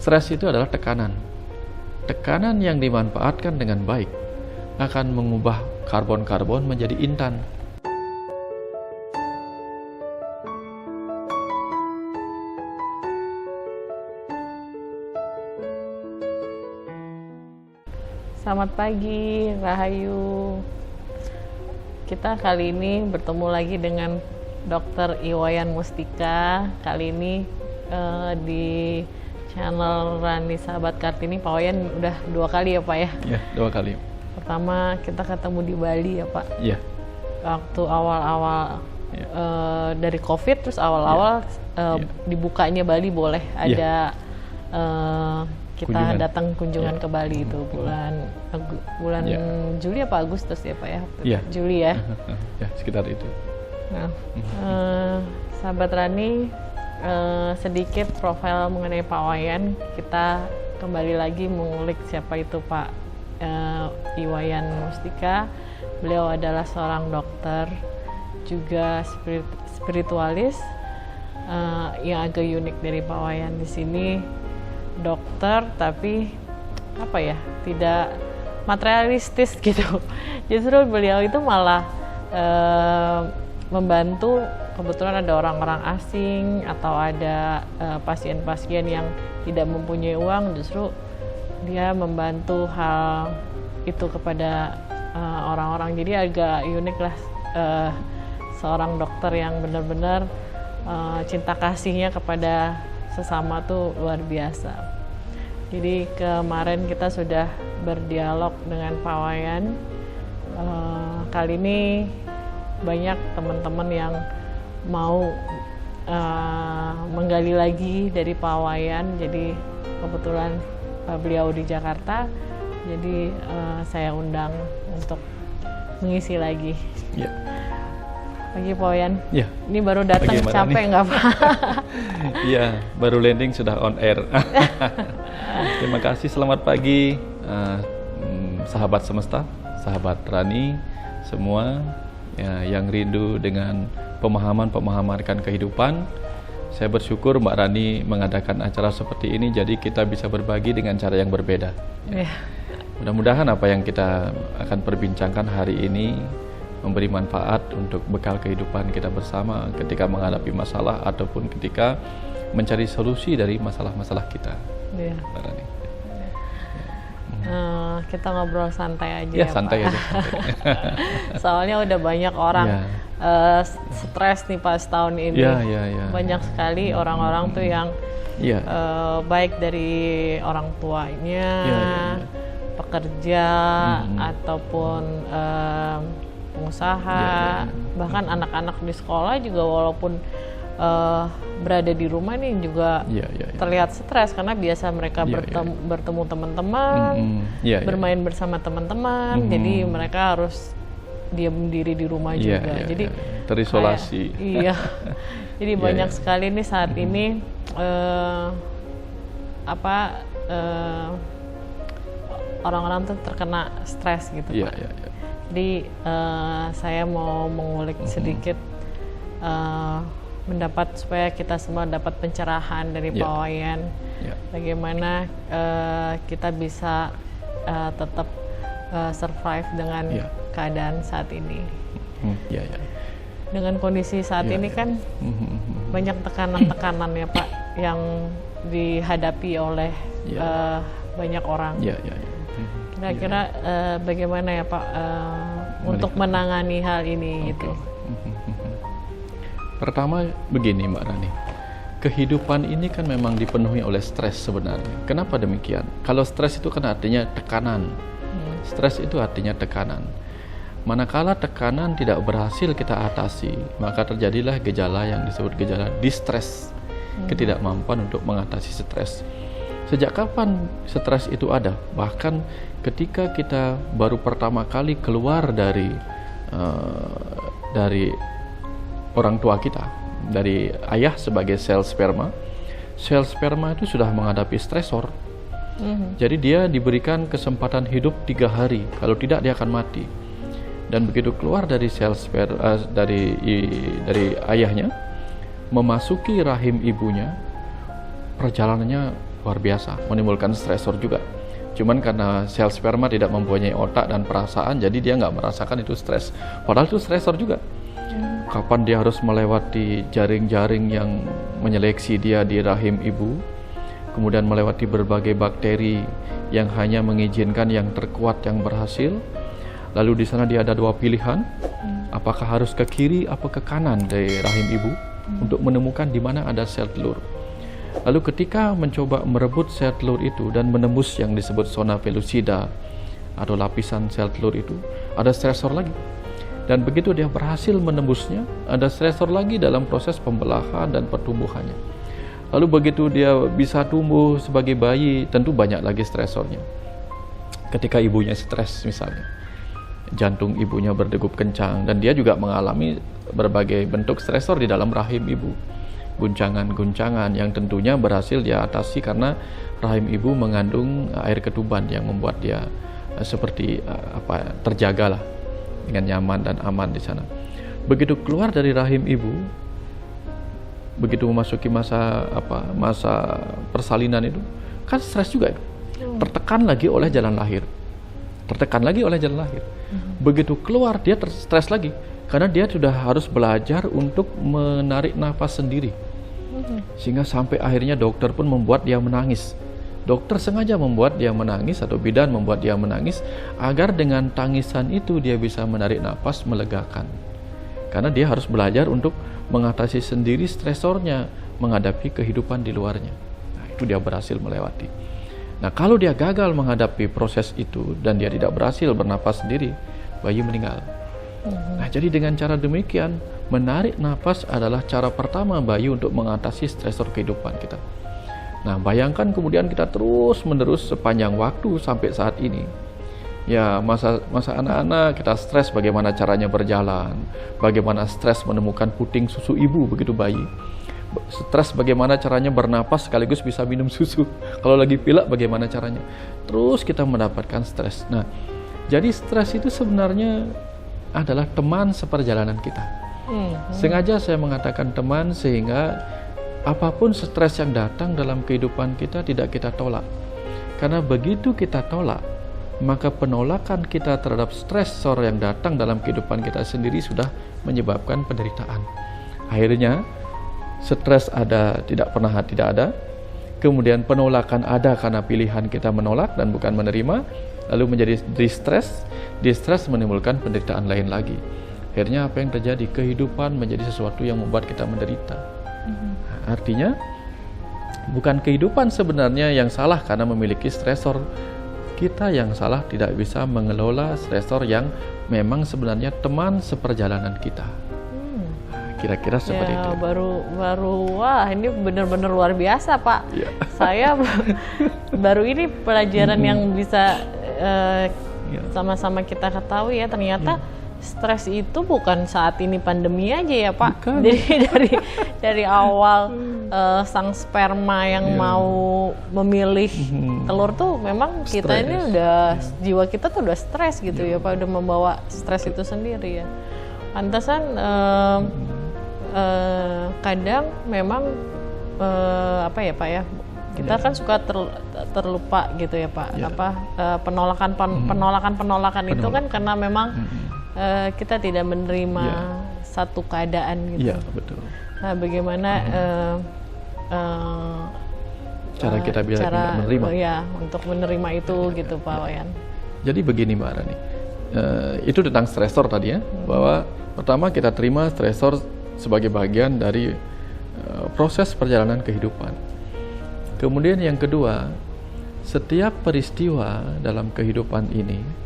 Stres itu adalah tekanan. Tekanan yang dimanfaatkan dengan baik akan mengubah karbon-karbon menjadi intan. Selamat pagi, Rahayu. Kita kali ini bertemu lagi dengan Dr. Iwayan Mustika. Kali ini di channel Rani Sahabat Kartini, Pak Wayan udah 2 kali ya Pak ya? Iya, 2 kali. Pertama kita ketemu di Bali ya Pak? Iya. Waktu awal-awal dari COVID, terus awal-awal dibukanya Bali boleh ada kita datang kunjungan ke Bali itu bulan Juli apa Agustus ya Pak ya? Iya. Juli ya? Ya, sekitar itu. Nah, sahabat Rani, sedikit profil mengenai Pak Wayan. Kita kembali lagi mengulik siapa itu Pak Iwayan Mustika. Beliau adalah seorang dokter, juga spiritualis. Yang agak unik dari Pak Wayan di sini, dokter tapi apa ya, tidak materialistis gitu. Justru beliau itu malah membantu. Kebetulan ada orang-orang asing atau ada pasien-pasien yang tidak mempunyai uang, justru dia membantu hal itu kepada orang-orang. Jadi agak unik lah, seorang dokter yang benar-benar cinta kasihnya kepada sesama tuh luar biasa. Jadi kemarin kita sudah berdialog dengan Pak Wayan. Kali ini banyak teman-teman yang mau menggali lagi dari Pak Wayan. Jadi kebetulan beliau di Jakarta, jadi saya undang untuk mengisi lagi. Ya. Pagi Pak Wayan. Ya. Ini baru datang, capek nggak Pak? Iya, baru landing sudah on air. Terima kasih, selamat pagi sahabat semesta, sahabat Rani semua yang rindu dengan pemahaman akan kehidupan. Saya bersyukur Mbak Rani mengadakan acara seperti ini, jadi kita bisa berbagi dengan cara yang berbeda. Mudah-mudahan apa yang kita akan perbincangkan hari ini memberi manfaat untuk bekal kehidupan kita bersama ketika menghadapi masalah ataupun ketika mencari solusi dari masalah-masalah kita. Mbak Rani. Kita ngobrol santai aja ya santai Pak. Aja. Soalnya udah banyak orang stres nih pas tahun ini. Banyak sekali orang-orang tuh yang baik dari orang tuanya, pekerja ataupun pengusaha, bahkan anak-anak di sekolah juga walaupun berada di rumah nih juga terlihat stres karena biasa mereka bertemu teman-teman, bermain bersama teman-teman, jadi mereka harus diam diri di rumah juga. Jadi terisolasi. Jadi banyak sekali nih saat ini orang-orang tuh terkena stres gitu Pak. Jadi saya mau mengulik sedikit, mendapat supaya kita semua dapat pencerahan dari Pak Wayan, bagaimana kita bisa tetap survive dengan keadaan saat ini. Dengan kondisi saat ini kan banyak tekanan-tekanan ya Pak yang dihadapi oleh banyak orang. Kira-kira bagaimana ya Pak untuk menangani hal ini gitu? Pertama begini Mbak Rani, kehidupan ini kan memang dipenuhi oleh stres sebenarnya. Kenapa demikian? Kalau stres itu kan artinya tekanan. Stres itu artinya tekanan. Manakala tekanan tidak berhasil kita atasi, maka terjadilah gejala yang disebut gejala distress, ketidakmampuan untuk mengatasi stres. Sejak kapan stres itu ada? Bahkan ketika kita baru pertama kali keluar dari orang tua kita, dari ayah sebagai sel sperma itu sudah menghadapi stresor. Jadi dia diberikan kesempatan hidup 3 hari, kalau tidak dia akan mati. Dan begitu keluar dari sel sperma dari ayahnya, memasuki rahim ibunya, perjalanannya luar biasa, menimbulkan stresor juga. Cuman karena sel sperma tidak mempunyai otak dan perasaan, jadi dia nggak merasakan itu stres. Padahal itu stresor juga. Kapan dia harus melewati jaring-jaring yang menyeleksi dia di rahim ibu, kemudian melewati berbagai bakteri yang hanya mengizinkan yang terkuat yang berhasil. Lalu di sana dia ada dua pilihan, apakah harus ke kiri atau ke kanan dari rahim ibu untuk menemukan di mana ada sel telur. Lalu ketika mencoba merebut sel telur itu dan menembus yang disebut zona pellucida atau lapisan sel telur itu, ada stresor lagi. Dan begitu dia berhasil menembusnya, ada stresor lagi dalam proses pembelahan dan pertumbuhannya. Lalu begitu dia bisa tumbuh sebagai bayi, tentu banyak lagi stresornya. Ketika ibunya stres misalnya, jantung ibunya berdegup kencang dan dia juga mengalami berbagai bentuk stresor di dalam rahim ibu. Guncangan-guncangan yang tentunya berhasil dia atasi karena rahim ibu mengandung air ketuban yang membuat dia seperti terjagalah dengan nyaman dan aman di sana. Begitu keluar dari rahim ibu, begitu memasuki masa persalinan itu kan stres juga itu. Tertekan lagi oleh jalan lahir. Begitu keluar dia stres lagi karena dia sudah harus belajar untuk menarik nafas sendiri. Sehingga sampai akhirnya dokter pun membuat dia menangis. Dokter sengaja membuat dia menangis atau bidan membuat dia menangis agar dengan tangisan itu dia bisa menarik nafas melegakan. Karena dia harus belajar untuk mengatasi sendiri stresornya menghadapi kehidupan di luarnya. Nah, itu dia berhasil melewati. Nah, kalau dia gagal menghadapi proses itu dan dia tidak berhasil bernafas sendiri, bayi meninggal. Nah, jadi dengan cara demikian, menarik nafas adalah cara pertama bayi untuk mengatasi stresor kehidupan kita. Nah, bayangkan kemudian kita terus-menerus sepanjang waktu sampai saat ini. Ya, masa anak-anak kita stres bagaimana caranya berjalan, bagaimana stres menemukan puting susu ibu begitu bayi. Stres bagaimana caranya bernapas sekaligus bisa minum susu. Kalau lagi pilek bagaimana caranya. Terus kita mendapatkan stres. Nah, jadi stres itu sebenarnya adalah teman seperjalanan kita. Sengaja saya mengatakan teman sehingga apapun stres yang datang dalam kehidupan kita tidak kita tolak. Karena begitu kita tolak, maka penolakan kita terhadap stresor yang datang dalam kehidupan kita sendiri sudah menyebabkan penderitaan. Akhirnya stres ada tidak pernah tidak ada, kemudian penolakan ada karena pilihan kita menolak dan bukan menerima, lalu menjadi distress menimbulkan penderitaan lain lagi. Akhirnya apa yang terjadi? Kehidupan menjadi sesuatu yang membuat kita menderita. Artinya bukan kehidupan sebenarnya yang salah karena memiliki stresor. Kita yang salah tidak bisa mengelola stresor yang memang sebenarnya teman seperjalanan kita. Kira-kira seperti itu. Wah, ini benar-benar luar biasa, Pak. Ya. Saya baru ini pelajaran yang bisa sama-sama kita ketahui ya, ternyata stres itu bukan saat ini pandemi aja ya, Pak. Bukan. Jadi dari awal sang sperma yang mau memilih telur tuh memang kita ini udah jiwa kita tuh udah stres gitu ya, Pak, udah membawa stres itu sendiri ya. Pantesan kadang memang Pak ya, kita kan suka terlupa gitu ya, Pak. Penolakan itu kan karena memang kita tidak menerima satu keadaan gitu. Iya, betul. Nah, bagaimana cara kita bisa menerima? Ya, untuk menerima itu gitu, Pak Wayan. Jadi begini, Mbak Rani, itu tentang stresor tadi ya, bahwa pertama kita terima stresor sebagai bagian dari proses perjalanan kehidupan. Kemudian yang kedua, setiap peristiwa dalam kehidupan ini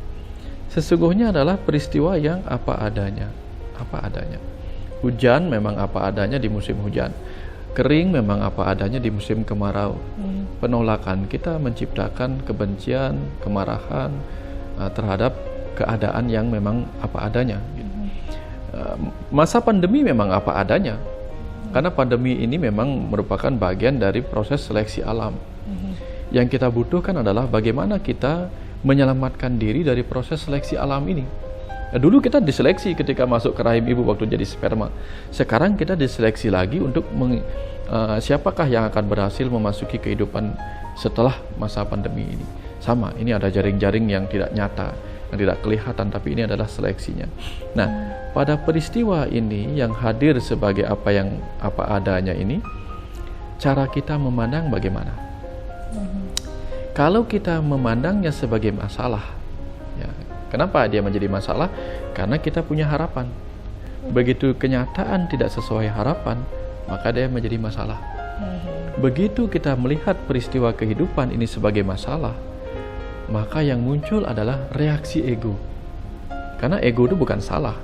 sesungguhnya adalah peristiwa yang apa adanya. Hujan memang apa adanya di musim hujan. Kering memang apa adanya di musim kemarau. Penolakan kita menciptakan kebencian, kemarahan terhadap keadaan yang memang apa adanya. Masa pandemi memang apa adanya. Karena pandemi ini memang merupakan bagian dari proses seleksi alam. Yang kita butuhkan adalah bagaimana kita menyelamatkan diri dari proses seleksi alam ini. Dulu kita diseleksi ketika masuk ke rahim ibu waktu jadi sperma. Sekarang kita diseleksi lagi untuk siapakah yang akan berhasil memasuki kehidupan setelah masa pandemi ini. Sama, ini ada jaring-jaring yang tidak nyata, yang tidak kelihatan, tapi ini adalah seleksinya. Nah, pada peristiwa ini yang hadir sebagai apa adanya ini, cara kita memandang bagaimana? Kalau kita memandangnya sebagai masalah, ya, kenapa dia menjadi masalah? Karena kita punya harapan. Begitu kenyataan tidak sesuai harapan, maka dia menjadi masalah. Begitu kita melihat peristiwa kehidupan ini sebagai masalah, maka yang muncul adalah reaksi ego. Karena ego itu bukan salah,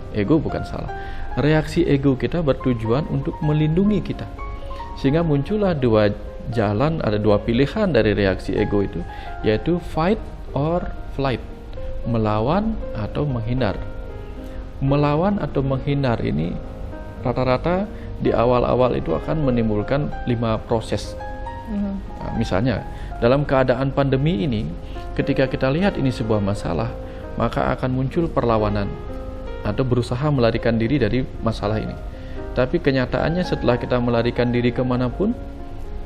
Reaksi ego kita bertujuan untuk melindungi kita. Sehingga muncullah dua jalan, ada dua pilihan dari reaksi ego itu, yaitu fight or flight, melawan atau menghindar. Melawan atau menghindar ini rata-rata di awal-awal itu akan menimbulkan 5 proses. Nah, misalnya dalam keadaan pandemi ini, ketika kita lihat ini sebuah masalah, maka akan muncul perlawanan atau berusaha melarikan diri dari masalah ini. Tapi kenyataannya setelah kita melarikan diri kemanapun,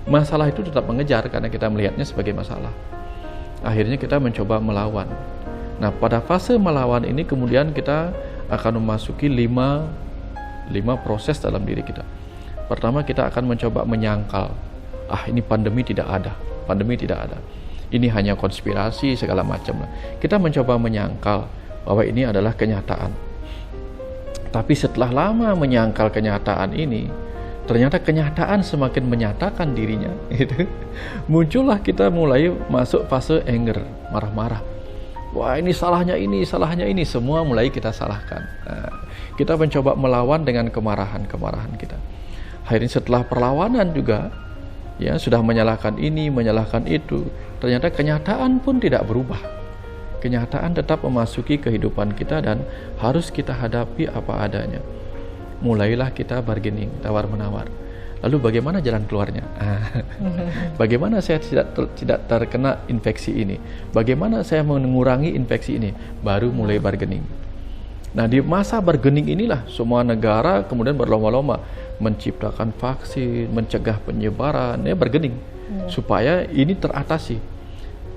masalah itu tetap mengejar karena kita melihatnya sebagai masalah. Akhirnya kita mencoba melawan. Nah, pada fase melawan ini kemudian kita akan memasuki 5 proses dalam diri kita. Pertama, kita akan mencoba menyangkal. Ini pandemi tidak ada. Ini hanya konspirasi segala macam. Kita mencoba menyangkal bahwa ini adalah kenyataan. Tapi setelah lama menyangkal kenyataan ini, ternyata kenyataan semakin menyatakan dirinya. Muncullah kita mulai masuk fase anger, marah-marah. Wah, ini salahnya ini, semua mulai kita salahkan. Nah, kita mencoba melawan dengan kemarahan kita. Akhirnya setelah perlawanan juga, ya sudah menyalahkan ini, menyalahkan itu, ternyata kenyataan pun tidak berubah. Kenyataan tetap memasuki kehidupan kita dan harus kita hadapi apa adanya. Mulailah kita bargaining, tawar-menawar. Lalu bagaimana jalan keluarnya? Bagaimana saya tidak terkena infeksi ini? Bagaimana saya mengurangi infeksi ini? Baru mulai bargaining. Nah, di masa bargaining inilah semua negara kemudian berlomba-lomba menciptakan vaksin, mencegah penyebaran, bargaining supaya ini teratasi.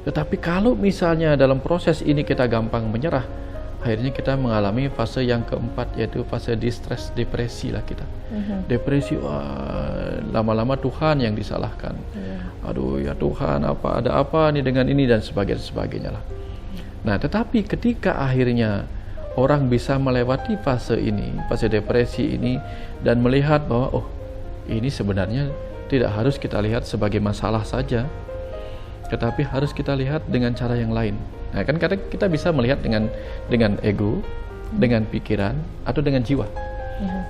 Tetapi kalau misalnya dalam proses ini kita gampang menyerah, akhirnya kita mengalami fase yang keempat, yaitu fase distress, depresi lah kita. Depresi, lama-lama Tuhan yang disalahkan. Aduh ya Tuhan, ada apa nih dengan ini dan sebagainya lah. Nah, tetapi ketika akhirnya orang bisa melewati fase ini, fase depresi ini, dan melihat bahwa ini sebenarnya tidak harus kita lihat sebagai masalah saja, tetapi harus kita lihat dengan cara yang lain. Nah, kan kadang kita bisa melihat dengan ego, dengan pikiran, atau dengan jiwa.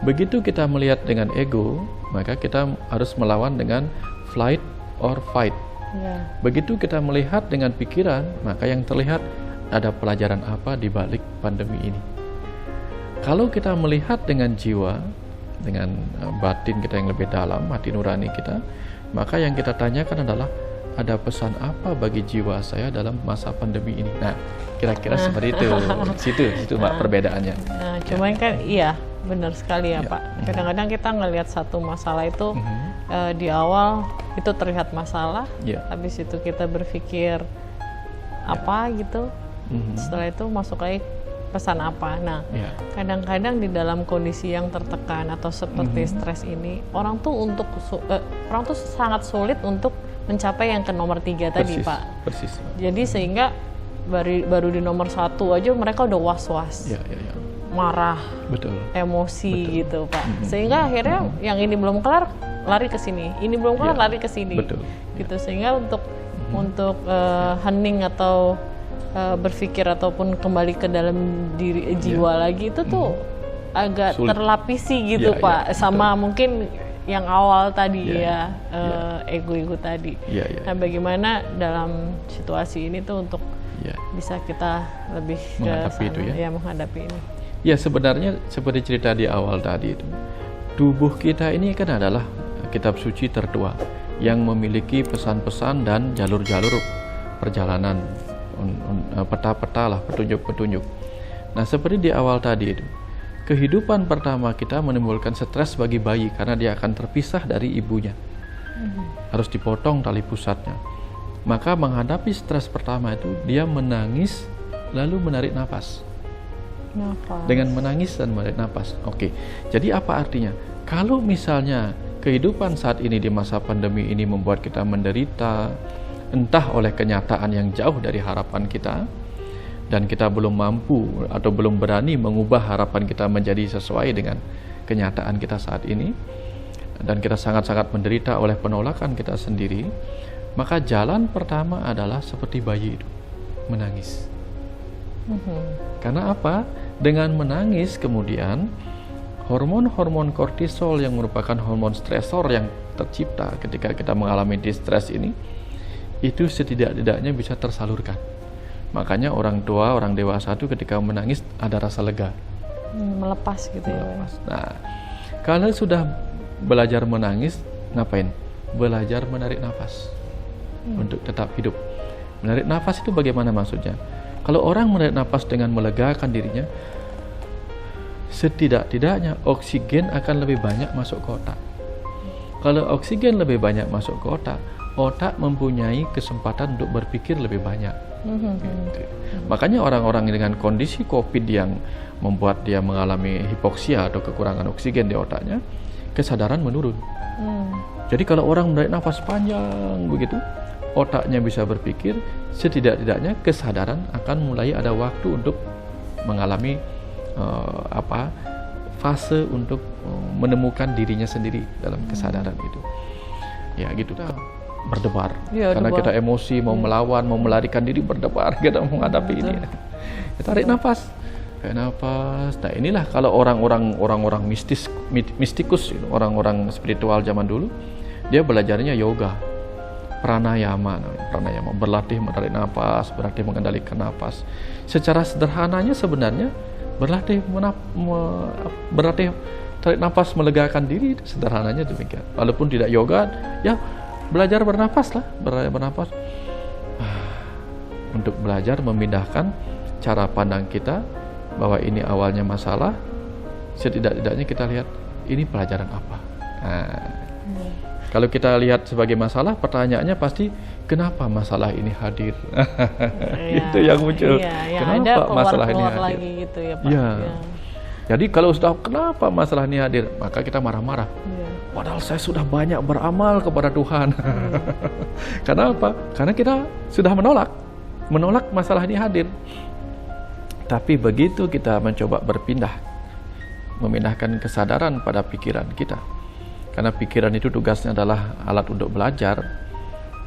Begitu kita melihat dengan ego, maka kita harus melawan dengan flight or fight. Begitu kita melihat dengan pikiran, maka yang terlihat ada pelajaran apa di balik pandemi ini. Kalau kita melihat dengan jiwa, dengan batin kita yang lebih dalam, hati nurani kita, maka yang kita tanyakan adalah, ada pesan apa bagi jiwa saya dalam masa pandemi ini? Nah, kira-kira seperti itu. Situ Mbak perbedaannya. Nah, cuman kan iya, benar sekali ya Pak. Kadang-kadang kita ngelihat satu masalah itu di awal itu terlihat masalah, habis itu kita berpikir apa gitu, setelah itu masuk lagi pesan apa. Nah, kadang-kadang di dalam kondisi yang tertekan atau seperti stres ini, orang tuh sangat sulit untuk mencapai yang ke nomor 3 tadi Pak. Persis. Jadi sehingga baru di nomor 1 aja mereka udah was-was, marah, emosi gitu Pak. Sehingga akhirnya yang ini belum kelar lari ke sini, ini belum kelar lari ke sini, gitu. Sehingga untuk hening atau berpikir ataupun kembali ke dalam diri jiwa lagi itu tuh agak sulit, terlapisi gitu Pak, sama mungkin yang awal tadi ego-ego tadi. Nah, bagaimana dalam situasi ini tuh untuk bisa kita lebih menghadapi itu menghadapi ini. Ya, sebenarnya seperti cerita di awal tadi itu, tubuh kita ini kan adalah kitab suci tertua yang memiliki pesan-pesan dan jalur-jalur perjalanan, peta-peta lah, petunjuk-petunjuk. Nah, seperti di awal tadi itu, kehidupan pertama kita menimbulkan stres bagi bayi karena dia akan terpisah dari ibunya. Harus dipotong tali pusatnya. Maka menghadapi stres pertama itu dia menangis lalu menarik nafas. Dengan menangis dan menarik nafas. Oke. Jadi apa artinya? Kalau misalnya kehidupan saat ini di masa pandemi ini membuat kita menderita, entah oleh kenyataan yang jauh dari harapan kita, dan kita belum mampu atau belum berani mengubah harapan kita menjadi sesuai dengan kenyataan kita saat ini, dan kita sangat-sangat menderita oleh penolakan kita sendiri, maka jalan pertama adalah seperti bayi itu, menangis. Karena apa? Dengan menangis kemudian hormon-hormon kortisol yang merupakan hormon stresor yang tercipta ketika kita mengalami distress ini, itu setidak-tidaknya bisa tersalurkan. Makanya orang tua, orang dewasa itu ketika menangis ada rasa lega. Melepas gitu ya. Melepas. Nah, kalau sudah belajar menangis, ngapain? Belajar menarik nafas untuk tetap hidup. Menarik nafas itu bagaimana maksudnya? Kalau orang menarik nafas dengan melegakan dirinya, setidak-tidaknya oksigen akan lebih banyak masuk ke otak. Kalau oksigen lebih banyak masuk ke otak, otak mempunyai kesempatan untuk berpikir lebih banyak. Gitu. Makanya orang-orang dengan kondisi COVID yang membuat dia mengalami hipoksia atau kekurangan oksigen di otaknya, kesadaran menurun. Jadi kalau orang menarik nafas panjang begitu, otaknya bisa berpikir, setidak-tidaknya kesadaran akan mulai ada waktu untuk mengalami fase untuk menemukan dirinya sendiri dalam kesadaran itu. Ya gitu. Berdebar karena kita emosi, mau melawan, mau melarikan diri, berdebar kita menghadapi ini. Tarik nafas, nafas. Nah inilah kalau orang-orang mistikus, orang-orang spiritual zaman dulu, dia belajarnya yoga, pranayama, berlatih menarik nafas, berlatih mengendalikan nafas. Secara sederhananya sebenarnya berlatih tarik nafas, melegakan diri, sederhananya demikian. Walaupun tidak yoga, ya belajar bernafas lah, bernafas untuk belajar memindahkan cara pandang kita bahwa ini awalnya masalah, setidak-tidaknya kita lihat ini pelajaran apa. Kalau kita lihat sebagai masalah, pertanyaannya pasti kenapa masalah ini hadir? Itu yang muncul. Kenapa ada masalah ini hadir? Lagi gitu ya, Pak. Jadi kalau sudah kenapa masalah ini hadir, maka kita marah-marah. Padahal saya sudah banyak beramal kepada Tuhan. Karena apa? Karena kita sudah menolak masalah ini hadir. Tapi begitu kita mencoba memindahkan kesadaran pada pikiran kita, karena pikiran itu tugasnya adalah alat untuk belajar,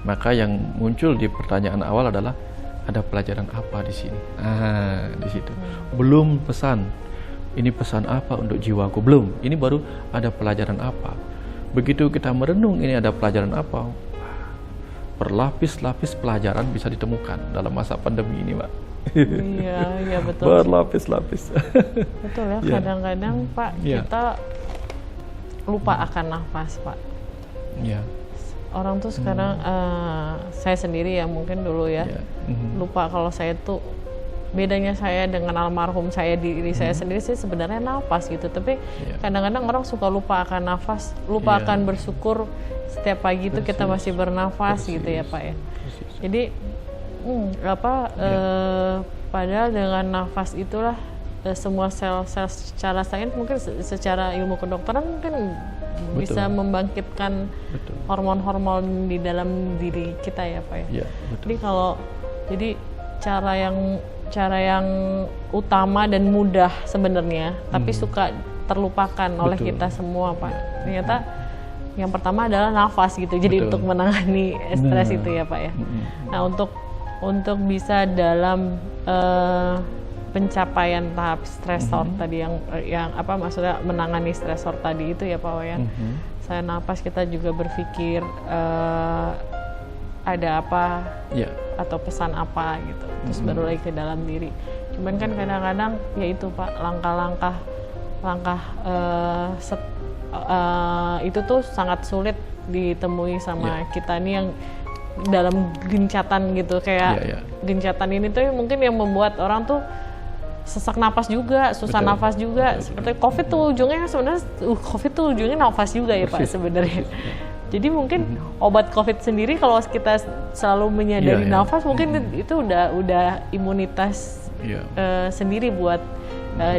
maka yang muncul di pertanyaan awal adalah ada pelajaran apa di sini? Di situ. Belum pesan. Ini pesan apa untuk jiwaku? Belum. Ini baru ada pelajaran apa. Begitu kita merenung ini ada pelajaran apa, berlapis-lapis pelajaran bisa ditemukan dalam masa pandemi ini, Pak. Iya betul. Berlapis-lapis. Betul ya. Kadang-kadang Pak kita lupa akan nafas, Pak. Iya. Orang tuh sekarang saya sendiri ya mungkin dulu ya lupa kalau saya tuh bedanya saya dengan almarhum saya, diri saya sendiri sih sebenarnya nafas gitu, tapi kadang-kadang orang suka lupa akan nafas, lupa akan bersyukur setiap pagi itu kita masih bernafas gitu ya Pak ya. Jadi padahal dengan nafas itulah semua sel-sel secara sains, mungkin secara ilmu kedokteran mungkin bisa membangkitkan hormon-hormon di dalam diri kita ya Pak ya. Jadi cara yang utama dan mudah sebenarnya, tapi suka terlupakan oleh kita semua Pak. Ternyata yang pertama adalah nafas gitu. Jadi untuk menangani stres itu ya Pak ya. Nah untuk bisa dalam pencapaian tahap stresor tadi yang apa maksudnya menangani stresor tadi itu ya Pak Wayan. Saya nafas, kita juga berpikir ada apa atau pesan apa gitu, terus baru lagi ke dalam diri. Cuman kan kadang-kadang ya itu Pak, langkah itu tuh sangat sulit ditemui sama kita nih yang dalam gencatan gitu, kayak gencatan ini tuh mungkin yang membuat orang tuh sesak napas juga, susah nafas juga. Seperti COVID tuh ujungnya sebenarnya COVID tuh ujungnya nafas juga ya Pak sebenarnya. Jadi mungkin obat COVID sendiri kalau kita selalu menyadari nafas, mungkin itu udah imunitas sendiri buat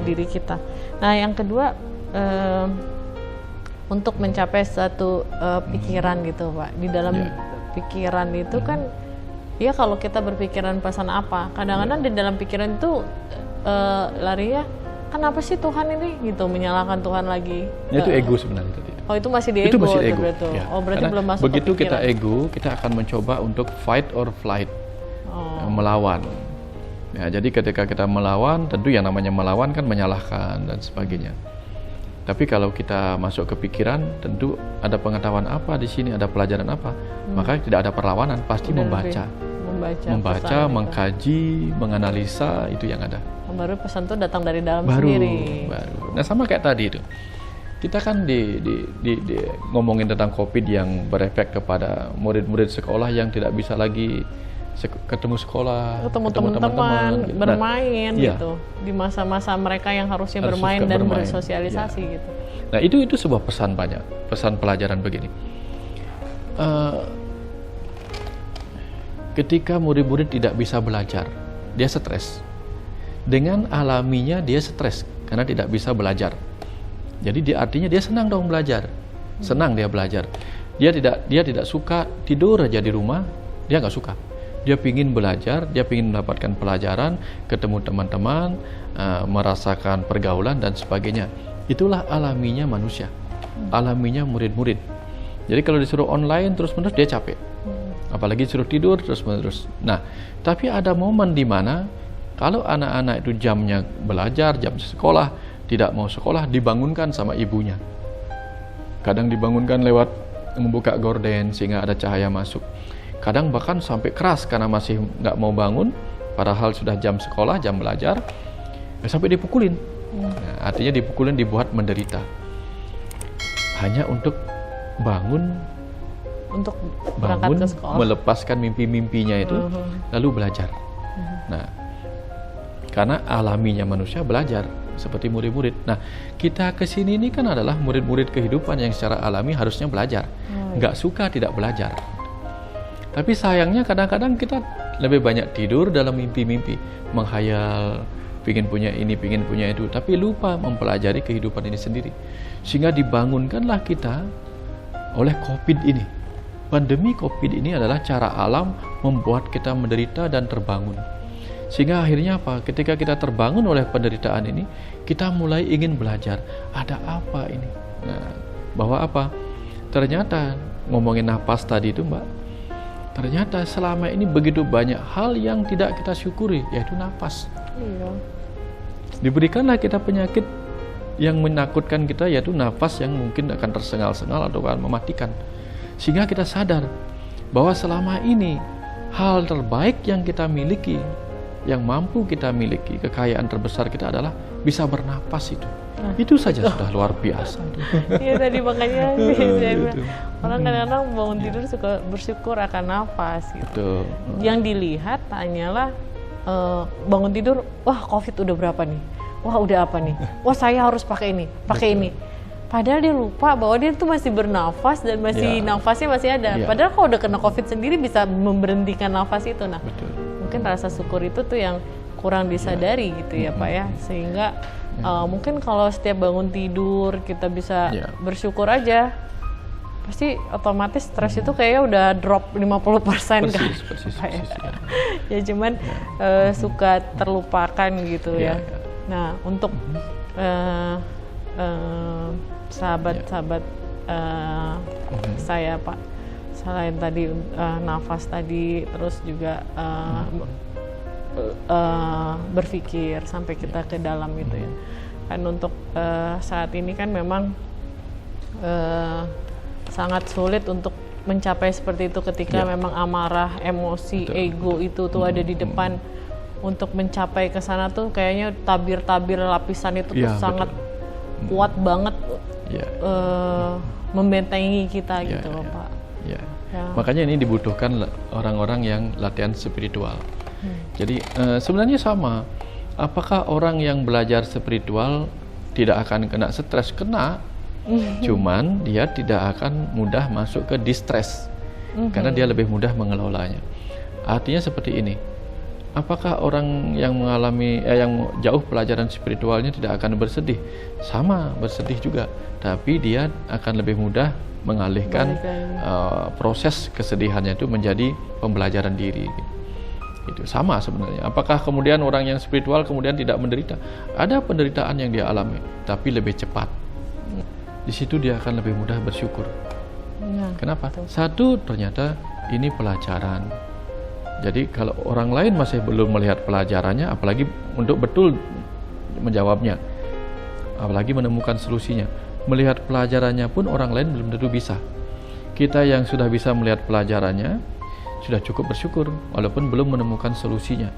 diri kita. Nah, yang kedua untuk mencapai satu pikiran gitu, Pak. Di dalam pikiran itu kan, ya kalau kita berpikiran pesan apa, kadang-kadang di dalam pikiran itu larinya, kenapa sih Tuhan ini gitu, menyalahkan Tuhan lagi. Itu ego sebenarnya tadi. Oh, itu masih di ego. Itu masih ego. Ya. Oh, berarti Karena belum masuk begitu ke kita pikiran. ego, kita akan mencoba untuk fight or flight, melawan. Ya, jadi ketika kita melawan, tentu yang namanya melawan kan menyalahkan dan sebagainya. Tapi kalau kita masuk ke pikiran, tentu ada pengetahuan apa di sini, ada pelajaran apa, maka tidak ada perlawanan, pasti membaca, pesan mengkaji, menganalisa, itu yang ada. Baru pesan itu datang dari dalam Baru. sendiri. Nah, sama kayak tadi itu. Kita kan di ngomongin tentang COVID yang berefek kepada murid-murid sekolah yang tidak bisa lagi ketemu sekolah, ketemu teman-teman, gitu. bermain gitu. Di masa-masa mereka yang harusnya bermain dan bersosialisasi gitu. Nah, itu sebuah pesan banyak, pesan pelajaran begini. Ketika murid-murid tidak bisa belajar, dia stres. Dengan alaminya dia stres karena tidak bisa belajar. Jadi artinya dia senang dong belajar, senang dia belajar. Dia tidak suka tidur aja di rumah, dia nggak suka. Dia pingin belajar, dia pingin mendapatkan pelajaran, ketemu teman-teman, merasakan pergaulan dan sebagainya. Itulah alaminya manusia, alaminya murid-murid. Jadi kalau disuruh online terus-menerus dia capek, apalagi disuruh tidur terus-menerus. Nah, tapi ada momen di mana kalau anak-anak itu jamnya belajar, jam sekolah, tidak mau sekolah, dibangunkan sama ibunya. Kadang dibangunkan lewat membuka gorden sehingga ada cahaya masuk. Kadang bahkan sampai keras karena masih nggak mau bangun, padahal sudah jam sekolah, jam belajar, sampai dipukulin. Nah, artinya dipukulin, dibuat menderita. Hanya untuk bangun, berangkat ke sekolah, melepaskan mimpi-mimpinya itu, lalu belajar. Nah, karena alaminya manusia belajar seperti murid-murid. Nah, kita kesini ini kan adalah murid-murid kehidupan yang secara alami harusnya belajar, nggak suka tidak belajar. Tapi sayangnya kadang-kadang kita lebih banyak tidur dalam mimpi-mimpi, menghayal, pingin punya ini, pingin punya itu, tapi lupa mempelajari kehidupan ini sendiri. Sehingga dibangunkanlah kita oleh COVID ini. Pandemi COVID ini adalah cara alam membuat kita menderita dan terbangun. Sehingga akhirnya apa? Ketika kita terbangun oleh penderitaan ini, kita mulai ingin belajar. Ada apa ini? Nah, bahwa apa? Ternyata ngomongin napas tadi itu, Mbak, ternyata selama ini begitu banyak hal yang tidak kita syukuri, yaitu napas. Iya. Diberikanlah kita penyakit yang menakutkan kita, yaitu napas yang mungkin akan tersengal-sengal atau akan mematikan. Sehingga kita sadar bahwa selama ini hal terbaik yang kita miliki, yang mampu kita miliki, kekayaan terbesar kita adalah bisa bernapas itu. Nah, itu saja sudah luar biasa. Iya, tadi makanya saya bilang, orang kadang-kadang bangun tidur suka bersyukur akan nafas gitu. Betul. Yang dilihat hanyalah bangun tidur, wah COVID udah berapa nih? Wah udah apa nih? Wah saya harus pakai ini, pakai ini. Padahal dia lupa bahwa dia tuh masih bernafas dan masih nafasnya masih ada. Padahal kalau udah kena COVID sendiri bisa memberhentikan nafas itu. Nah, mungkin rasa syukur itu tuh yang kurang disadari gitu ya Pak ya. Sehingga mungkin kalau setiap bangun tidur kita bisa bersyukur aja, pasti otomatis stres itu kayaknya udah drop 50% kan. Persis. Ya cuman suka terlupakan gitu ya. Nah untuk sahabat-sahabat saya Pak, selain tadi nafas tadi, terus juga berpikir sampai kita ke dalam gitu ya. Kan untuk saat ini kan memang sangat sulit untuk mencapai seperti itu ketika memang amarah, emosi, ego itu tuh ada di depan. Untuk mencapai ke sana tuh kayaknya tabir-tabir lapisan itu tuh sangat kuat banget membentengi kita gitu loh Pak. Ya. Makanya ini dibutuhkan orang-orang yang latihan spiritual. Jadi sebenarnya sama. Apakah orang yang belajar spiritual tidak akan kena stres? Kena. Cuman dia tidak akan mudah masuk ke distress karena dia lebih mudah mengelolanya. Artinya seperti ini. Apakah orang yang mengalami yang jauh pelajaran spiritualnya tidak akan bersedih? Sama, bersedih juga, tapi dia akan lebih mudah mengalihkan proses kesedihannya itu menjadi pembelajaran diri. Itu sama sebenarnya. Apakah kemudian orang yang spiritual kemudian tidak menderita? Ada penderitaan yang dia alami, tapi lebih cepat. Di situ dia akan lebih mudah bersyukur. Ya, Kenapa? betul. Satu, ternyata ini pelajaran. Jadi kalau orang lain masih belum melihat pelajarannya, apalagi untuk betul menjawabnya, apalagi menemukan solusinya. Melihat pelajarannya pun orang lain belum tentu bisa. Kita yang sudah bisa melihat pelajarannya sudah cukup bersyukur, walaupun belum menemukan solusinya.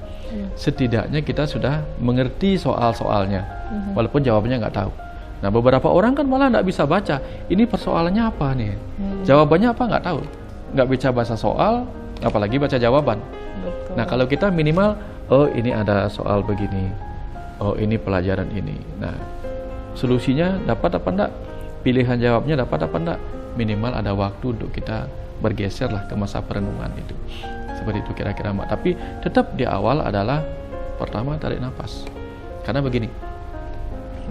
Setidaknya kita sudah mengerti soal-soalnya, walaupun jawabannya nggak tahu. Nah, beberapa orang kan malah nggak bisa baca. Ini persoalannya apa nih? Jawabannya apa nggak tahu. Nggak bisa baca soal, apalagi baca jawaban. Betul. Nah, kalau kita minimal, oh ini ada soal begini, oh ini pelajaran ini. Nah, solusinya dapat apa enggak? Pilihan jawabnya dapat apa enggak? Minimal ada waktu untuk kita bergeser lah ke masa perenungan itu. Seperti itu kira-kira Mbak. Tapi tetap di awal adalah pertama tarik nafas. Karena begini,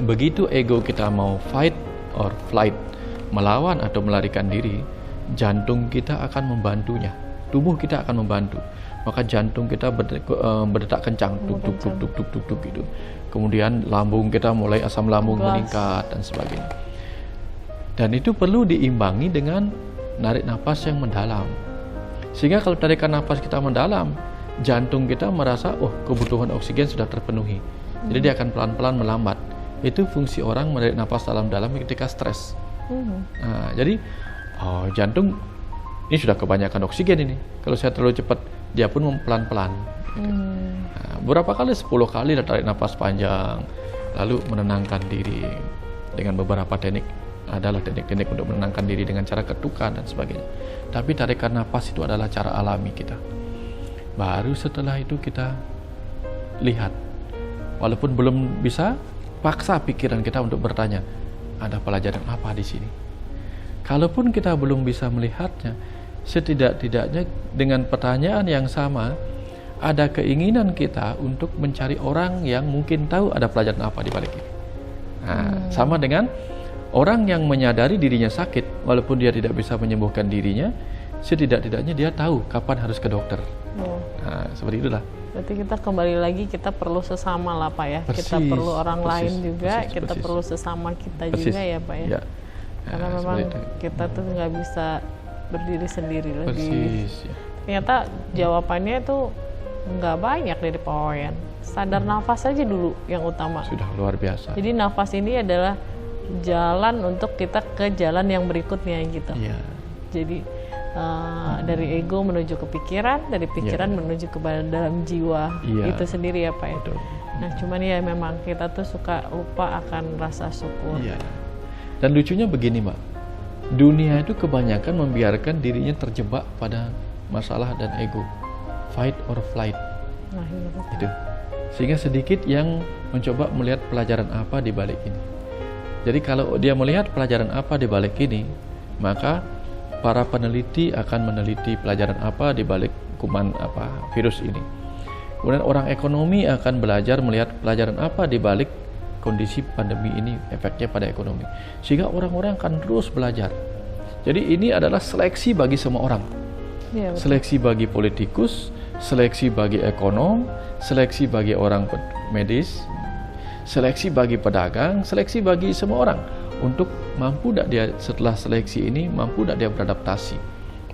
begitu ego kita mau fight or flight, melawan atau melarikan diri, jantung kita akan membantunya. Tubuh kita akan membantu, maka jantung kita berdetak kencang, tuk tuk tuk tuk tuk tuk tuk gitu. Kemudian lambung kita mulai asam lambung meningkat dan sebagainya. Dan itu perlu diimbangi dengan narik nafas yang mendalam. Sehingga kalau tarikan nafas kita mendalam, jantung kita merasa, oh kebutuhan oksigen sudah terpenuhi. Jadi dia akan pelan-pelan melambat. Itu fungsi orang menarik nafas dalam-dalam ketika stres. Nah, jadi jantung ini sudah kebanyakan oksigen ini. Kalau saya terlalu cepat, dia pun pelan-pelan. Gitu. Nah, beberapa kali, 10 kali tarik nafas panjang, lalu menenangkan diri dengan beberapa teknik. Adalah teknik-teknik untuk menenangkan diri dengan cara ketukan dan sebagainya. Tapi tarikan nafas itu adalah cara alami kita. Baru setelah itu kita lihat. Walaupun belum bisa, paksa pikiran kita untuk bertanya, ada pelajaran apa di sini? Kalaupun kita belum bisa melihatnya, setidak-tidaknya dengan pertanyaan yang sama, ada keinginan kita untuk mencari orang yang mungkin tahu ada pelajaran apa di balik ini. Nah, sama dengan orang yang menyadari dirinya sakit, walaupun dia tidak bisa menyembuhkan dirinya, setidak-tidaknya dia tahu kapan harus ke dokter. Nah, seperti itulah. Berarti kita kembali lagi, kita perlu sesama lah Pak ya. Persis, kita perlu orang lain juga, persis, kita persis. perlu sesama kita Persis. juga ya Pak ya. Ya. Karena Nah, memang seperti itu. kita tuh nggak bisa berdiri sendiri lebih. Persis. Ya. Ternyata jawabannya itu nggak banyak dari Pak Wayan. Sadar nafas aja dulu yang utama. Sudah luar biasa. Jadi nafas ini adalah jalan untuk kita ke jalan yang berikutnya gitu. Iya. Jadi dari ego menuju ke pikiran, dari pikiran menuju ke dalam jiwa. Iya. Itu sendiri ya Pak ya. Betul. Nah cuman ya memang kita tuh suka lupa akan rasa syukur. Iya. Dan lucunya begini, Mbak. Dunia itu kebanyakan membiarkan dirinya terjebak pada masalah dan ego. Fight or flight. Nah, iya betul. Itu. Sehingga sedikit yang mencoba melihat pelajaran apa di balik ini. Jadi kalau dia melihat pelajaran apa di balik ini, maka para peneliti akan meneliti pelajaran apa di balik kuman virus ini. Kemudian orang ekonomi akan belajar melihat pelajaran apa di balik kondisi pandemi ini, efeknya pada ekonomi. Sehingga orang-orang akan terus belajar. Jadi ini adalah seleksi bagi semua orang. Iya, betul. Seleksi bagi politikus, seleksi bagi ekonom, seleksi bagi orang medis, seleksi bagi pedagang, seleksi bagi semua orang. Untuk mampu tak dia setelah seleksi ini, mampu tak dia beradaptasi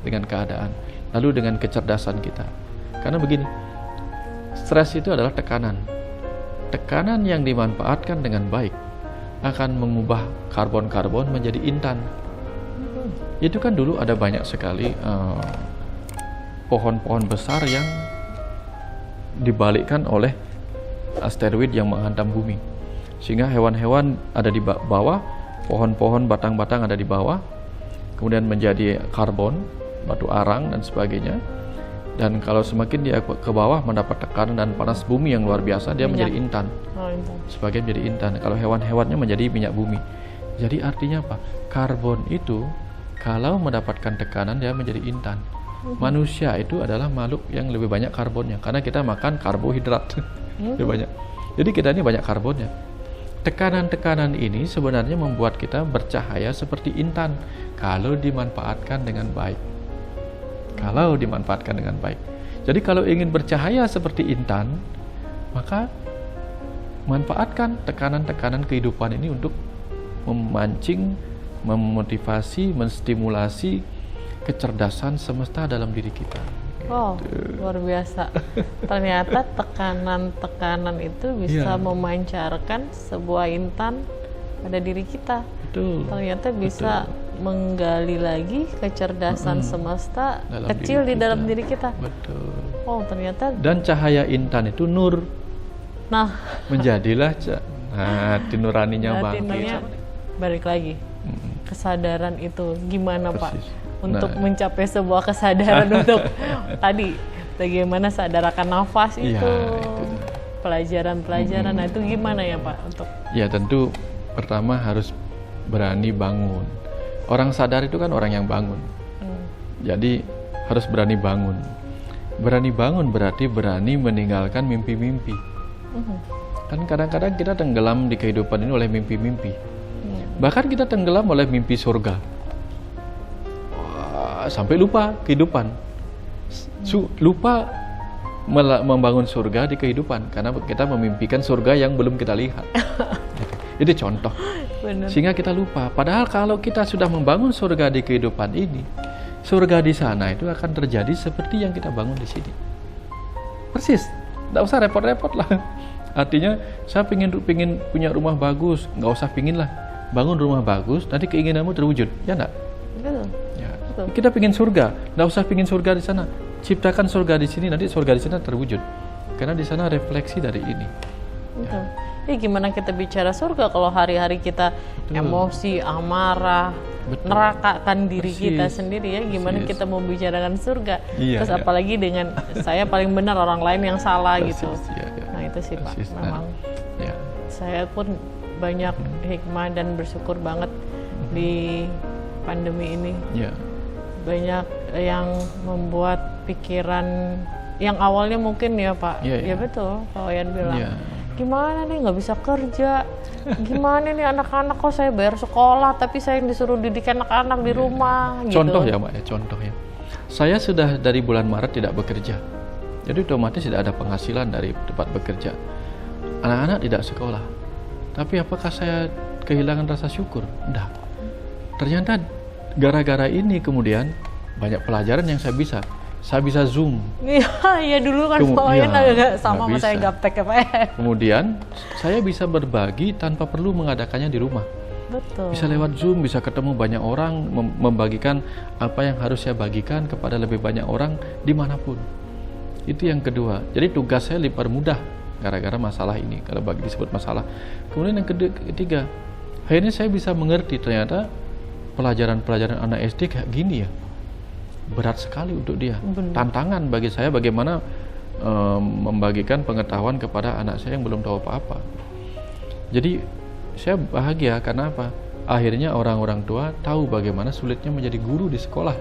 dengan keadaan, lalu dengan kecerdasan kita. Karena begini, stres itu adalah tekanan. Tekanan yang dimanfaatkan dengan baik akan mengubah karbon-karbon menjadi intan. Itu kan dulu ada banyak sekali pohon-pohon besar yang dibalikkan oleh asteroid yang menghantam bumi, sehingga hewan-hewan ada di bawah, pohon-pohon batang-batang ada di bawah, kemudian menjadi karbon, batu arang dan sebagainya. Dan kalau semakin dia ke bawah mendapat tekanan dan panas bumi yang luar biasa, dia menjadi intan. Oh, intan. Sebagian menjadi intan. Kalau hewan-hewannya menjadi minyak bumi. Jadi artinya apa? Karbon itu kalau mendapatkan tekanan dia menjadi intan. Manusia itu adalah makhluk yang lebih banyak karbonnya karena kita makan karbohidrat lebih banyak. Jadi kita ini banyak karbonnya. Tekanan-tekanan ini sebenarnya membuat kita bercahaya seperti intan kalau dimanfaatkan dengan baik. Kalau dimanfaatkan dengan baik. Jadi kalau ingin bercahaya seperti intan, maka manfaatkan tekanan-tekanan kehidupan ini untuk memancing, memotivasi, menstimulasi kecerdasan semesta dalam diri kita. Oh, luar biasa. Ternyata tekanan-tekanan itu bisa memancarkan sebuah intan pada diri kita. Betul. Ternyata bisa menggali lagi kecerdasan semesta dalam kecil di dalam diri kita. Betul. Oh, ternyata. Dan cahaya intan itu nur. Nah, Menjadilah hati nuraninya artinya bangkit. balik lagi. Kesadaran itu gimana Pak? Persis. Untuk mencapai sebuah kesadaran untuk tadi bagaimana sadarakan nafas itu, pelajaran-pelajaran. Nah itu gimana ya Pak untuk? Ya tentu pertama harus berani bangun. Orang sadar itu kan orang yang bangun. Jadi harus berani bangun. Berani bangun berarti berani meninggalkan mimpi-mimpi. Kan kadang-kadang kita tenggelam di kehidupan ini oleh mimpi-mimpi. Bahkan kita tenggelam oleh mimpi surga. Sampai lupa kehidupan. Lupa membangun surga di kehidupan karena kita memimpikan surga yang belum kita lihat. Itu contoh. Benar. Sehingga kita lupa. Padahal kalau kita sudah membangun surga di kehidupan ini, surga di sana itu akan terjadi seperti yang kita bangun di sini. Persis. Nggak usah repot-repot lah. Artinya saya pingin punya rumah bagus, nggak usah pingin lah. Bangun rumah bagus, nanti keinginanmu terwujud, ya nggak? Betul. Ya. Betul. Kita pingin surga, nggak usah pingin surga di sana. Ciptakan surga di sini, nanti surga di sana terwujud. Karena di sana refleksi dari ini. Betul. Gimana kita bicara surga kalau hari-hari kita emosi, amarah, nerakakan diri kita sendiri ya? Gimana kita mau bicarakan surga? Terus apalagi dengan saya paling benar, orang lain yang salah gitu. Nah itu sih Pak, memang saya pun banyak hikmah dan bersyukur banget di pandemi ini. Banyak yang membuat pikiran yang awalnya mungkin ya Pak, ya betul Pak Wayan bilang. Gimana nih nggak bisa kerja, gimana nih anak-anak kok saya bayar sekolah tapi saya yang disuruh didik anak-anak di rumah gitu. Contoh ya Mbak ya, contoh ya. Saya sudah dari bulan Maret tidak bekerja, jadi otomatis tidak ada penghasilan dari tempat bekerja. Anak-anak tidak sekolah, tapi apakah saya kehilangan rasa syukur? Enggak. Ternyata gara-gara ini kemudian banyak pelajaran yang saya bisa. Saya bisa Zoom. Iya dulu kan Pak Wayan agak sama saya gaptek ya Pak. Kemudian saya bisa berbagi tanpa perlu mengadakannya di rumah. Betul. Bisa lewat Zoom, bisa ketemu banyak orang, membagikan apa yang harus saya bagikan kepada lebih banyak orang dimanapun. Itu yang kedua. Jadi tugas saya dipermudah gara-gara masalah ini, kalau disebut masalah. Kemudian yang ketiga, akhirnya saya bisa mengerti ternyata pelajaran-pelajaran anak SD kayak gini ya. Berat sekali untuk dia. Tantangan bagi saya bagaimana membagikan pengetahuan kepada anak saya yang belum tahu apa-apa. Jadi saya bahagia karena apa? Akhirnya orang-orang tua tahu bagaimana sulitnya menjadi guru di sekolah,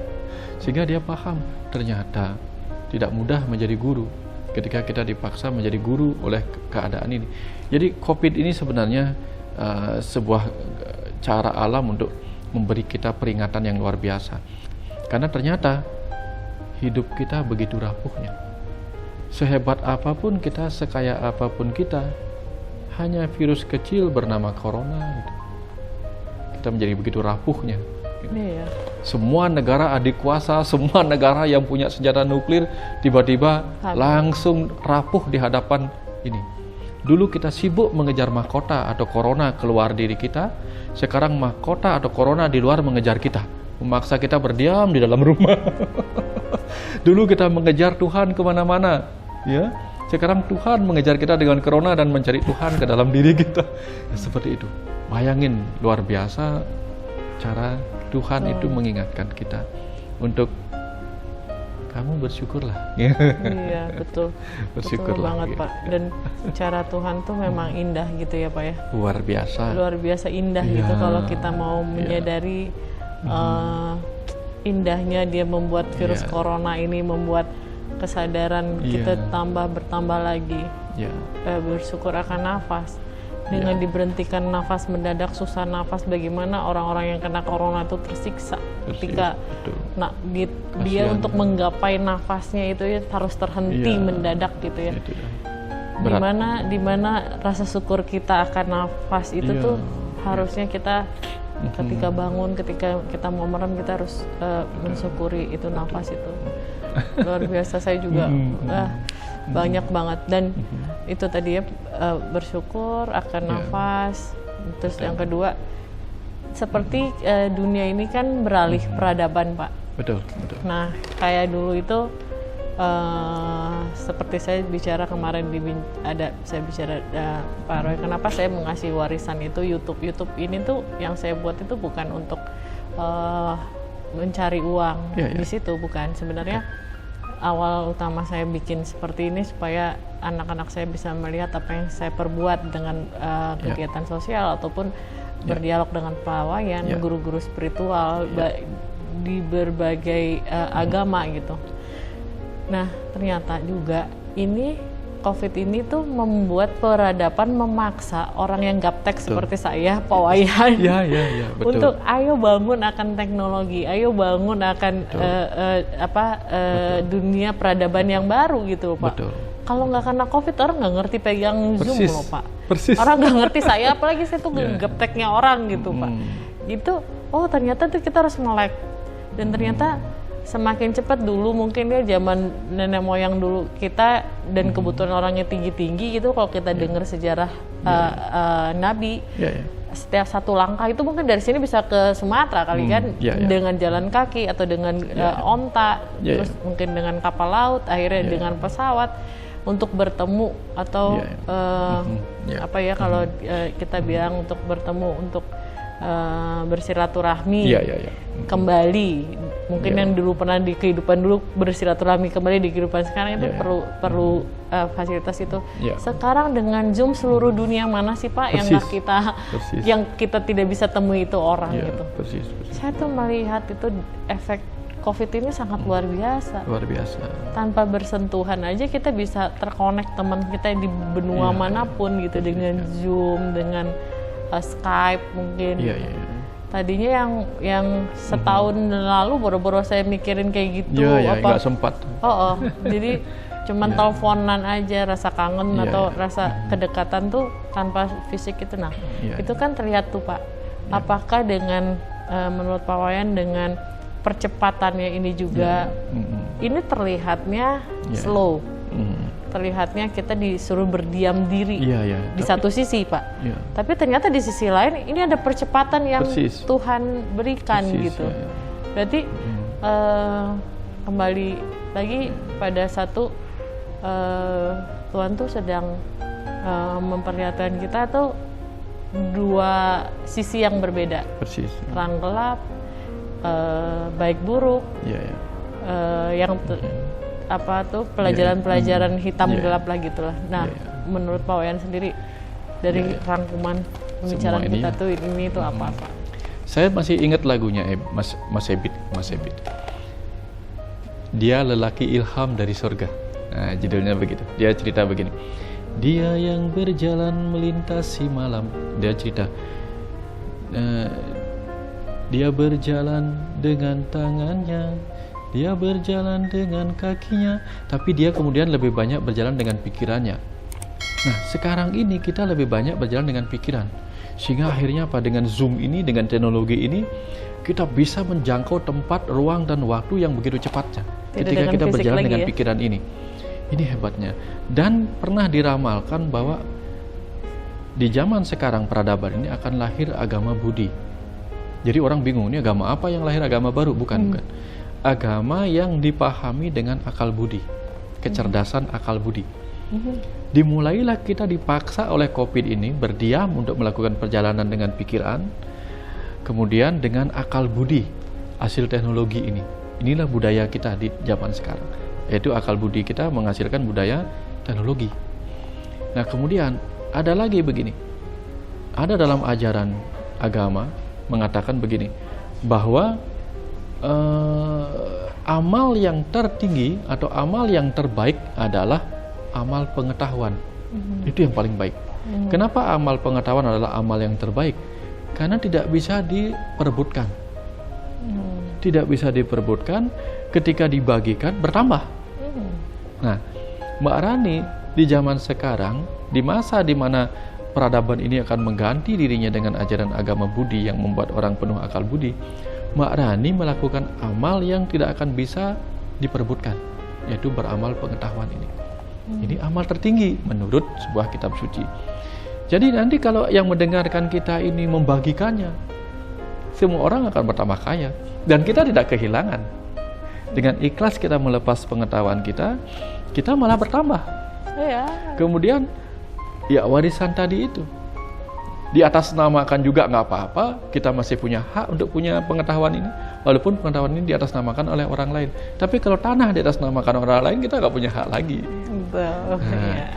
sehingga dia paham ternyata tidak mudah menjadi guru ketika kita dipaksa menjadi guru oleh keadaan ini. Jadi COVID ini sebenarnya sebuah cara alam untuk memberi kita peringatan yang luar biasa. Karena ternyata hidup kita begitu rapuhnya. Sehebat apapun kita, sekaya apapun kita, hanya virus kecil bernama corona gitu. Kita menjadi begitu rapuhnya. Gitu. Semua negara adik kuasa, semua negara yang punya senjata nuklir tiba-tiba langsung rapuh di hadapan ini. Dulu kita sibuk mengejar mahkota atau corona keluar diri kita, sekarang mahkota atau corona di luar mengejar kita. Memaksa kita berdiam di dalam rumah. Dulu kita mengejar Tuhan kemana-mana, ya. Sekarang Tuhan mengejar kita dengan corona dan mencari Tuhan ke dalam diri kita. Ya, seperti itu. Bayangin luar biasa cara Tuhan itu mengingatkan kita untuk kamu bersyukurlah. Iya, betul. Bersyukurlah, Betul banget, gitu. Pak. Dan cara Tuhan tuh memang indah gitu ya, Pak ya. Luar biasa. Luar biasa indah Iya. gitu kalau kita mau menyadari indahnya dia membuat virus Iya. corona ini, membuat kesadaran Iya. kita bertambah lagi. Ya, Bersyukur akan nafas. Dengan diberhentikan nafas mendadak, susah nafas, bagaimana orang-orang yang kena corona itu tersiksa ketika betul. dia Kasihan. untuk menggapai nafasnya itu ya harus terhenti Iya. mendadak gitu ya. Itu dah. Berat. Dimana rasa syukur kita akan nafas itu Iya. tuh harusnya kita ketika bangun, ketika kita mau merem, kita harus mensyukuri itu nafas itu. Luar biasa, saya juga banyak banget. Dan itu tadi ya, bersyukur akan nafas. Terus yang kedua, seperti dunia ini kan beralih peradaban, Pak. Betul, betul. Nah, kayak dulu itu seperti saya bicara kemarin saya bicara Pak Roy, kenapa saya mengasih warisan itu YouTube ini tuh yang saya buat itu bukan untuk mencari uang di situ, bukan. Sebenarnya awal utama saya bikin seperti ini supaya anak-anak saya bisa melihat apa yang saya perbuat dengan kegiatan sosial ataupun berdialog dengan pelawayan, guru-guru spiritual di berbagai agama gitu. Nah, ternyata juga ini COVID ini tuh membuat peradaban memaksa orang yang gaptek seperti saya, Pak Wayan, betul. untuk ayo bangun akan teknologi, ayo bangun akan dunia peradaban yang baru gitu, Pak. Betul. Kalau nggak karena COVID, orang nggak ngerti pegang Zoom loh, Pak. Persis. Orang nggak ngerti saya, apalagi saya tuh gapteknya orang gitu, Pak. Itu, ternyata tuh kita harus melek. Dan ternyata semakin cepat dulu mungkin ya zaman nenek moyang dulu kita dan kebutuhan orangnya tinggi-tinggi gitu, kalau kita dengar sejarah Nabi, setiap satu langkah itu mungkin dari sini bisa ke Sumatera kali kan, dengan jalan kaki atau dengan onta, terus mungkin dengan kapal laut, akhirnya dengan pesawat untuk bertemu atau kalau kita bilang untuk bertemu, untuk bersilaturahmi kembali. Mungkin yang dulu pernah di kehidupan dulu bersilaturahmi kembali di kehidupan sekarang itu perlu fasilitas itu. Sekarang dengan Zoom seluruh dunia mana sih, Pak, yang kita tidak bisa temui itu orang gitu. Persis. Saya tuh melihat itu efek COVID ini sangat luar biasa. Luar biasa. Tanpa bersentuhan aja kita bisa terkonek teman kita di benua manapun gitu, dengan Zoom, dengan Skype mungkin. Tadinya yang setahun lalu boro-boro saya mikirin kayak gitu, nggak sempat. Jadi cuman teleponan aja, rasa kangen atau rasa kedekatan tuh tanpa fisik itu. Nah, itu kan terlihat tuh, Pak. Apakah dengan menurut Pak Wayan dengan percepatannya ini juga, ini terlihatnya slow. Terlihatnya kita disuruh berdiam diri di satu sisi, Pak. Tapi ternyata di sisi lain ini ada percepatan yang Tuhan berikan gitu. Berarti kembali lagi pada satu, Tuhan tuh sedang memperlihatkan kita tuh dua sisi yang berbeda. Terang gelap, baik buruk, yang pelajaran hitam gelap lah gitulah. Nah, menurut Pak Wayan sendiri dari rangkuman pembicaraan kita tuh ini tuh apa-apa? Saya masih ingat lagunya Mas Ebit. Dia lelaki ilham dari surga. Nah, judulnya begitu. Dia cerita begini. Dia yang berjalan melintasi malam. Dia cerita. Dia berjalan dengan tangannya, dia berjalan dengan kakinya, tapi dia kemudian lebih banyak berjalan dengan pikirannya. Nah, sekarang ini kita lebih banyak berjalan dengan pikiran. Sehingga akhirnya dengan Zoom ini, dengan teknologi ini, kita bisa menjangkau tempat, ruang, dan waktu yang begitu cepatnya. Ketika kita berjalan dengan pikiran ini. Ini hebatnya. Dan pernah diramalkan bahwa di zaman sekarang peradaban ini akan lahir agama Budi. Jadi orang bingung, ini agama apa yang lahir, agama baru? Bukan. Agama yang dipahami dengan akal budi, kecerdasan akal budi. Dimulailah kita dipaksa oleh COVID ini berdiam untuk melakukan perjalanan dengan pikiran, kemudian dengan akal budi, hasil teknologi ini. Inilah budaya kita di zaman sekarang, yaitu akal budi kita menghasilkan budaya teknologi. Nah, kemudian ada lagi begini. Ada dalam ajaran agama mengatakan begini, bahwa amal yang tertinggi atau amal yang terbaik adalah amal pengetahuan. Itu yang paling baik. Kenapa amal pengetahuan adalah amal yang terbaik? Karena tidak bisa diperebutkan. Tidak bisa diperebutkan, ketika dibagikan bertambah. Nah, Mbak Rani di zaman sekarang, di masa di mana peradaban ini akan mengganti dirinya dengan ajaran agama budi yang membuat orang penuh akal budi, Mbak Rani melakukan amal yang tidak akan bisa diperebutkan, yaitu beramal pengetahuan ini. Ini amal tertinggi menurut sebuah kitab suci. Jadi nanti kalau yang mendengarkan kita ini membagikannya, semua orang akan bertambah kaya dan kita tidak kehilangan. Dengan ikhlas kita melepas pengetahuan kita, kita malah bertambah. Kemudian ya warisan tadi itu di atas namakan juga nggak apa-apa, kita masih punya hak untuk punya pengetahuan ini, walaupun pengetahuan ini di atas namakan oleh orang lain. Tapi kalau tanah di atas namakan orang lain, kita nggak punya hak lagi.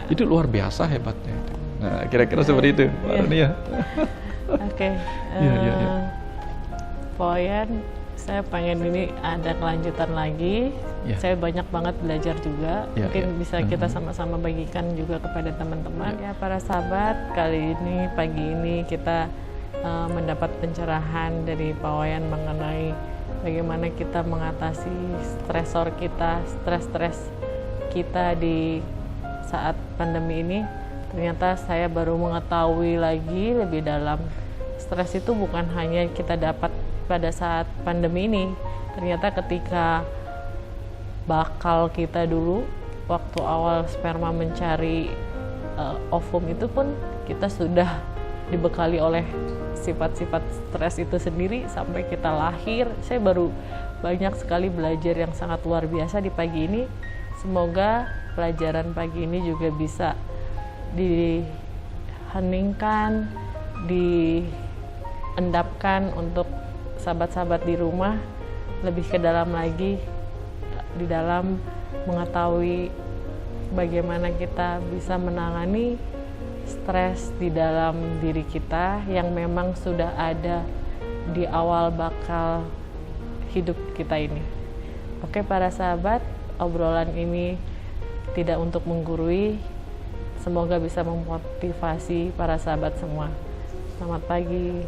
Itu luar biasa hebatnya. Nah, kira-kira seperti itu, Pak Rani ya. Oke. Poyan, saya pengen ini ada kelanjutan lagi. Saya banyak banget belajar juga. Mungkin bisa kita sama-sama bagikan juga kepada teman-teman. Ya, para sahabat, kali ini pagi ini kita mendapat pencerahan dari Pak Wayan mengenai bagaimana kita mengatasi stresor kita, stres kita di saat pandemi ini. Ternyata saya baru mengetahui lagi lebih dalam, stres itu bukan hanya kita dapat pada saat pandemi ini. Ternyata ketika bakal kita dulu, waktu awal sperma mencari ovum itu pun kita sudah dibekali oleh sifat-sifat stres itu sendiri sampai kita lahir. Saya baru banyak sekali belajar yang sangat luar biasa di pagi ini. Semoga pelajaran pagi ini juga bisa diheningkan, diendapkan untuk sahabat-sahabat di rumah lebih ke dalam lagi di dalam mengetahui bagaimana kita bisa menangani stres di dalam diri kita yang memang sudah ada di awal bakal hidup kita ini. Oke, para sahabat, obrolan ini tidak untuk menggurui, semoga bisa memotivasi para sahabat semua. Selamat pagi.